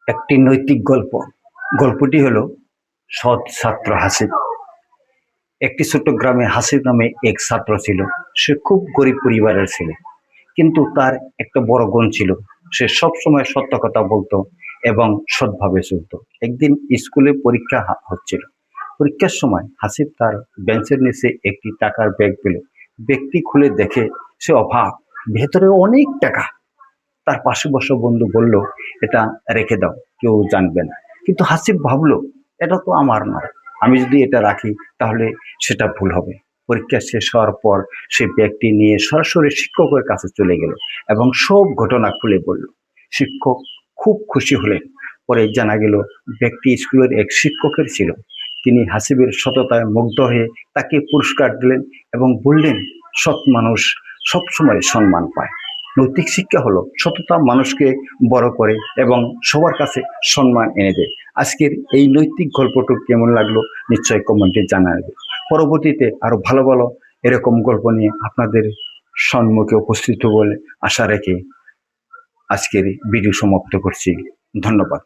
একটি নৈতিক গল্প। গল্পটি হলো সৎ ছাত্র হাসিব। একটি ছোট্ট গ্রামে হাসিব নামে এক ছাত্র ছিল। সে খুব গরিব পরিবারের ছেলে, কিন্তু তার একটা বড় গুণ ছিল, সে সব সময় সত্য কথা বলতো এবং সৎভাবে চলতো। একদিন স্কুলে পরীক্ষা হচ্ছিল। পরীক্ষার সময় হাসিব তার বেঞ্চের নিচে একটি টাকার ব্যাগ পেল। ব্যাগটি খুলে দেখে সে অবাক, ভেতরে অনেক টাকা। তার পাশে বসা বন্ধু বলল, এটা রেখে দাও, কেউ জানবে না। কিন্তু হাসিব ভাবলো, এটা তো আমার নয়, আমি যদি এটা রাখি তাহলে সেটা ভুল হবে। পরীক্ষা শেষ হওয়ার পর সে ব্যাগটি নিয়ে সরাসরি শিক্ষকের কাছে চলে গেল এবং সব ঘটনা খুলে বলল। শিক্ষক খুব খুশি হলেন। পরে জানা গেল ব্যাগটি স্কুলের এক শিক্ষকের ছিল। তিনি হাসিবের সততায় মুগ্ধ হয়ে তাকে পুরস্কার দিলেন এবং বললেন, সৎ মানুষ সবসময় সম্মান পায়। নৈতিক শিক্ষা হলো সততা মানুষকে বড় করে এবং সবার কাছে সম্মান এনে দেয়। আজকের এই নৈতিক গল্পটি কেমন লাগলো নিশ্চয়ই কমেন্টে জানাবে। পরবর্তীতে আরো ভালো ভালো এরকম গল্প নিয়ে আপনাদের সম্মুখে উপস্থিত বলে আশা রেখে আজকের ভিডিও সমাপ্ত করছি। ধন্যবাদ।